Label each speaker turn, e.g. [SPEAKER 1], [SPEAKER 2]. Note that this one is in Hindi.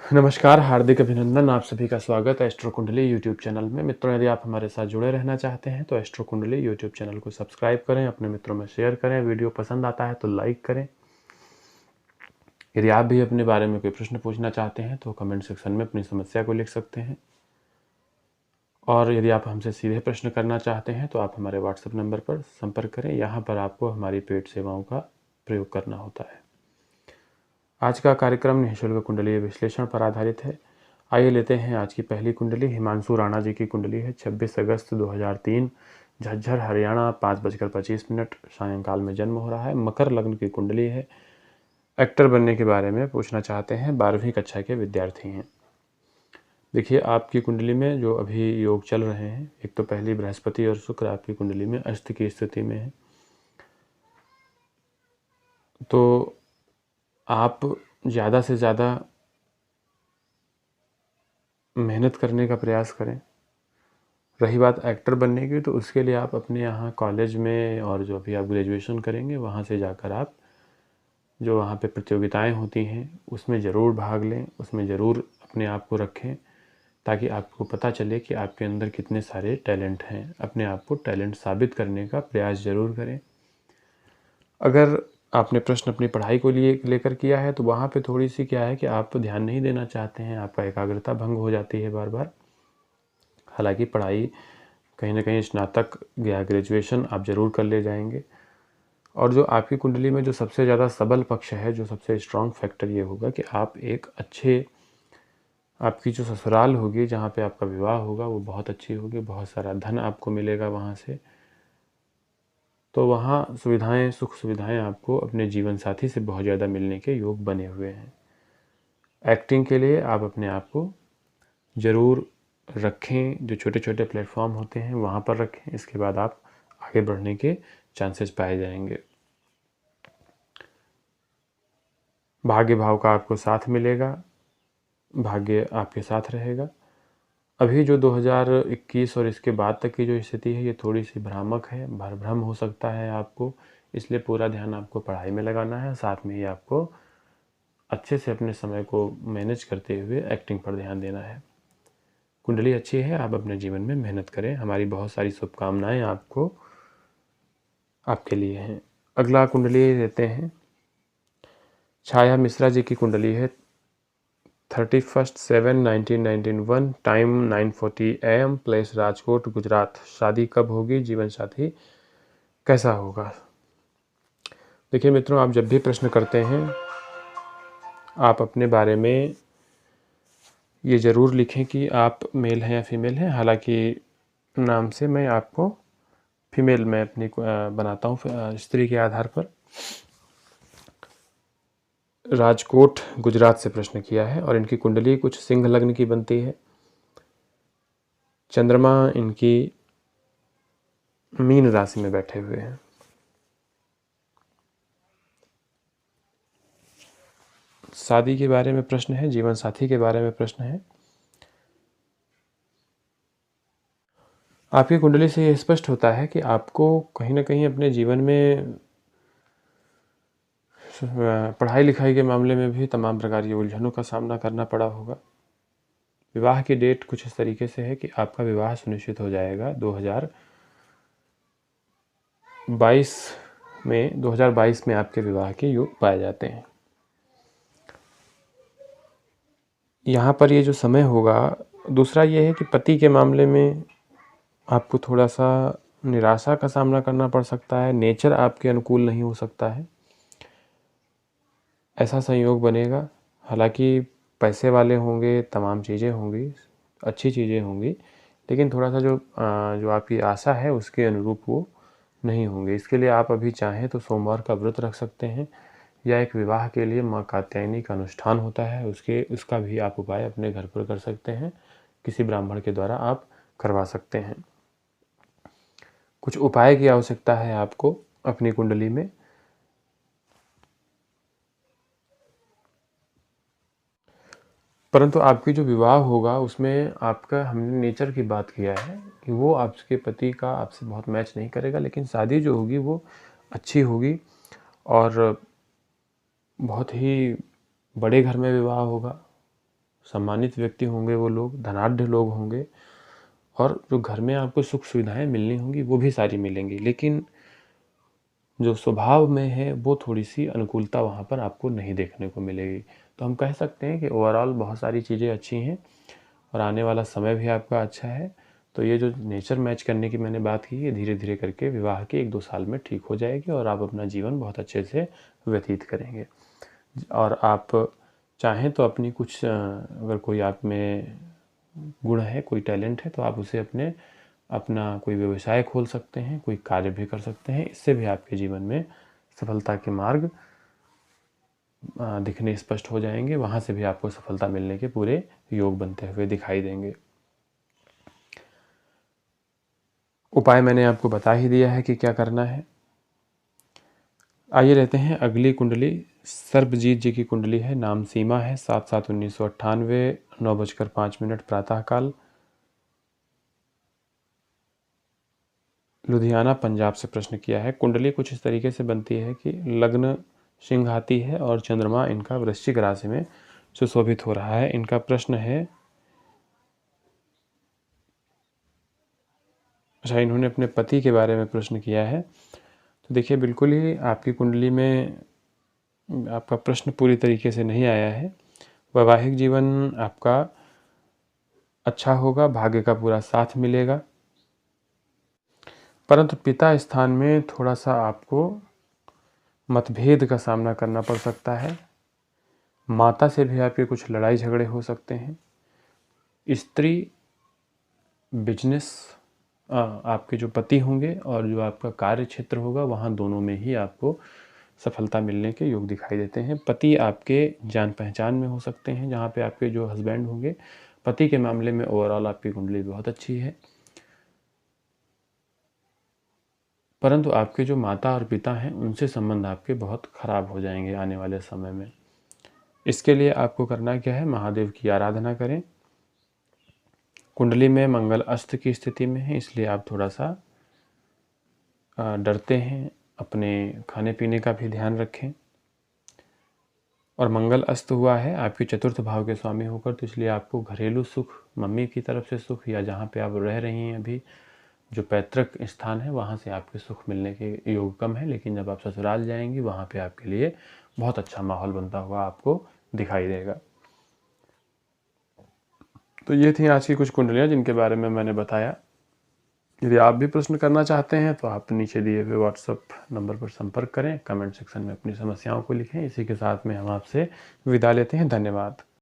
[SPEAKER 1] नमस्कार, हार्दिक अभिनंदन। आप सभी का स्वागत है एस्ट्रो कुंडली यूट्यूब चैनल में। मित्रों, यदि आप हमारे साथ जुड़े रहना चाहते हैं तो एस्ट्रो कुंडली यूट्यूब चैनल को सब्सक्राइब करें, अपने मित्रों में शेयर करें, वीडियो पसंद आता है तो लाइक करें। यदि आप भी अपने बारे में कोई प्रश्न पूछना चाहते हैं तो कमेंट सेक्शन में अपनी समस्या को लिख सकते हैं। और यदि आप हमसे सीधे प्रश्न करना चाहते हैं तो आप हमारे व्हाट्सएप नंबर पर संपर्क करें। यहाँ पर आपको हमारी पेड सेवाओं का प्रयोग करना होता है। आज का कार्यक्रम निःशुल्क कुंडलीय विश्लेषण पर आधारित है। आइए लेते हैं आज की पहली कुंडली। हिमांशु राणा जी की कुंडली है। 26 अगस्त 2003 झज्जर हरियाणा 5:25 सायंकाल में जन्म हो रहा है। मकर लग्न की कुंडली है। एक्टर बनने के बारे में पूछना चाहते हैं। 12वीं कक्षा के विद्यार्थी हैं। देखिए, आपकी कुंडली में जो अभी योग चल रहे हैं, एक तो पहली बृहस्पति और शुक्र आपकी कुंडली में अस्त की स्थिति में है। तो आप ज़्यादा से ज़्यादा मेहनत करने का प्रयास करें। रही बात एक्टर बनने की, तो उसके लिए आप अपने यहाँ कॉलेज में और जो अभी आप ग्रेजुएशन करेंगे वहाँ से जाकर आप जो वहाँ पे प्रतियोगिताएं होती हैं उसमें ज़रूर भाग लें, उसमें ज़रूर अपने आप को रखें, ताकि आपको पता चले कि आपके अंदर कितने सारे टैलेंट हैं। अपने आप को टैलेंट साबित करने का प्रयास ज़रूर करें। अगर आपने प्रश्न अपनी पढ़ाई को लेकर किया है तो वहाँ पे थोड़ी सी क्या है कि आप ध्यान नहीं देना चाहते हैं, आपका एकाग्रता भंग हो जाती है बार बार। हालांकि पढ़ाई कहीं ना कहीं स्नातक या ग्रेजुएशन आप ज़रूर कर ले जाएंगे। और जो आपकी कुंडली में जो सबसे ज़्यादा सबल पक्ष है, जो सबसे स्ट्रांग फैक्टर ये होगा कि आप एक अच्छे, आपकी जो ससुराल होगी जहाँ पे आपका विवाह होगा वो बहुत अच्छी होगी, बहुत सारा धन आपको मिलेगा वहाँ से। तो वहाँ सुविधाएं, सुख सुविधाएं आपको अपने जीवन साथी से बहुत ज़्यादा मिलने के योग बने हुए हैं। एक्टिंग के लिए आप अपने आप को ज़रूर रखें, जो छोटे छोटे प्लेटफॉर्म होते हैं वहाँ पर रखें। इसके बाद आप आगे बढ़ने के चांसेस पाए जाएंगे। भाग्य भाव का आपको साथ मिलेगा, भाग्य आपके साथ रहेगा। अभी जो 2021 और इसके बाद तक की जो स्थिति है ये थोड़ी सी भ्रामक है, भ्रम हो सकता है आपको, इसलिए पूरा ध्यान आपको पढ़ाई में लगाना है। साथ में ही आपको अच्छे से अपने समय को मैनेज करते हुए एक्टिंग पर ध्यान देना है। कुंडली अच्छी है, आप अपने जीवन में मेहनत करें। हमारी बहुत सारी शुभकामनाएं आपको, आपके लिए हैं। अगला कुंडली देते हैं। छाया मिश्रा जी की कुंडली है। 31/7/1991, time 9:40 AM, place Rajkot, Gujarat. शादी कब होगी, जीवन साथी कैसा होगा। देखिए मित्रों, आप जब भी प्रश्न करते हैं आप अपने बारे में ये ज़रूर लिखें कि आप मेल हैं या फीमेल हैं। हालांकि नाम से मैं आपको फीमेल में अपनी बनाता हूँ, स्त्री के आधार पर। राजकोट गुजरात से प्रश्न किया है और इनकी कुंडली कुछ सिंह लग्न की बनती है। चंद्रमा इनकी मीन राशि में बैठे हुए हैं। शादी के बारे में प्रश्न है, जीवन साथी के बारे में प्रश्न है। आपकी कुंडली से ये स्पष्ट होता है कि आपको कहीं ना कहीं अपने जीवन में पढ़ाई लिखाई के मामले में भी तमाम प्रकार की उलझनों का सामना करना पड़ा होगा। विवाह की डेट कुछ इस तरीके से है कि आपका विवाह सुनिश्चित हो जाएगा 2022 में आपके विवाह के योग पाए जाते हैं। यहाँ पर ये जो समय होगा, दूसरा ये है कि पति के मामले में आपको थोड़ा सा निराशा का सामना करना पड़ सकता है। नेचर आपके अनुकूल नहीं हो सकता है, ऐसा संयोग बनेगा। हालांकि पैसे वाले होंगे, तमाम चीज़ें होंगी, अच्छी चीज़ें होंगी, लेकिन थोड़ा सा जो आपकी आशा है उसके अनुरूप वो नहीं होंगे। इसके लिए आप अभी चाहें तो सोमवार का व्रत रख सकते हैं, या एक विवाह के लिए माँ कात्यायनी का अनुष्ठान होता है, उसका भी आप उपाय अपने घर पर कर सकते हैं। किसी ब्राह्मण के द्वारा आप करवा सकते हैं। कुछ उपाय की आवश्यकता है आपको अपनी कुंडली में। परंतु आपकी जो विवाह होगा उसमें आपका, हमने नेचर की बात किया है कि वो आपके पति का आपसे बहुत मैच नहीं करेगा, लेकिन शादी जो होगी वो अच्छी होगी और बहुत ही बड़े घर में विवाह होगा। सम्मानित व्यक्ति होंगे वो लोग, धनाढ्य लोग होंगे, और जो घर में आपको सुख सुविधाएं मिलनी होंगी वो भी सारी मिलेंगी। लेकिन जो स्वभाव में है वो थोड़ी सी अनुकूलता वहाँ पर आपको नहीं देखने को मिलेगी। तो हम कह सकते हैं कि ओवरऑल बहुत सारी चीज़ें अच्छी हैं और आने वाला समय भी आपका अच्छा है। तो ये जो नेचर मैच करने की मैंने बात की, ये धीरे धीरे करके विवाह के 1-2 साल में ठीक हो जाएगी और आप अपना जीवन बहुत अच्छे से व्यतीत करेंगे। और आप चाहें तो अपनी कुछ अगर कोई आप में गुण है, कोई टैलेंट है, तो आप उसे अपना कोई व्यवसाय खोल सकते हैं, कोई कार्य भी कर सकते हैं। इससे भी आपके जीवन में सफलता के मार्ग दिखने स्पष्ट हो जाएंगे। वहाँ से भी आपको सफलता मिलने के पूरे योग बनते हुए दिखाई देंगे। उपाय मैंने आपको बता ही दिया है कि क्या करना है। आइए रहते हैं अगली कुंडली। सर्बजीत जी की कुंडली है, नाम सीमा है, 7/7/1998, 9:05 प्रातःकाल, लुधियाना पंजाब से प्रश्न किया है। कुंडली कुछ इस तरीके से बनती है कि लग्न सिंह हाथी है और चंद्रमा इनका वृश्चिक राशि में सुशोभित हो रहा है। इनका प्रश्न है, अच्छा, इन्होंने अपने पति के बारे में प्रश्न किया है। तो देखिए, बिल्कुल ही आपकी कुंडली में आपका प्रश्न पूरी तरीके से नहीं आया है। वैवाहिक जीवन आपका अच्छा होगा, भाग्य का पूरा साथ मिलेगा, परंतु पिता स्थान में थोड़ा सा आपको मतभेद का सामना करना पड़ सकता है। माता से भी आपके कुछ लड़ाई झगड़े हो सकते हैं। स्त्री, बिजनेस, आपके जो पति होंगे और जो आपका कार्य क्षेत्र होगा, वहाँ दोनों में ही आपको सफलता मिलने के योग दिखाई देते हैं। पति आपके जान पहचान में हो सकते हैं, जहाँ पे आपके जो हस्बैंड होंगे। पति के मामले में ओवरऑल आपकी कुंडली बहुत अच्छी है, परंतु आपके जो माता और पिता हैं उनसे संबंध आपके बहुत खराब हो जाएंगे आने वाले समय में। इसके लिए आपको करना क्या है, महादेव की आराधना करें। कुंडली में मंगल अस्त की स्थिति में है, इसलिए आप थोड़ा सा डरते हैं। अपने खाने पीने का भी ध्यान रखें। और मंगल अस्त हुआ है आपके चतुर्थ भाव के स्वामी होकर, तो इसलिए आपको घरेलू सुख, मम्मी की तरफ से सुख, या जहाँ पे आप रह रही हैं अभी जो पैतृक स्थान है वहाँ से आपके सुख मिलने के योग कम है। लेकिन जब आप ससुराल जाएंगी वहाँ पे आपके लिए बहुत अच्छा माहौल बनता हुआ आपको दिखाई देगा। तो ये थी आज की कुछ कुंडलियाँ जिनके बारे में मैंने बताया। यदि आप भी प्रश्न करना चाहते हैं तो आप नीचे दिए हुए व्हाट्सएप नंबर पर संपर्क करें, कमेंट सेक्शन में अपनी समस्याओं को लिखें। इसी के साथ में हम आपसे विदा लेते हैं। धन्यवाद।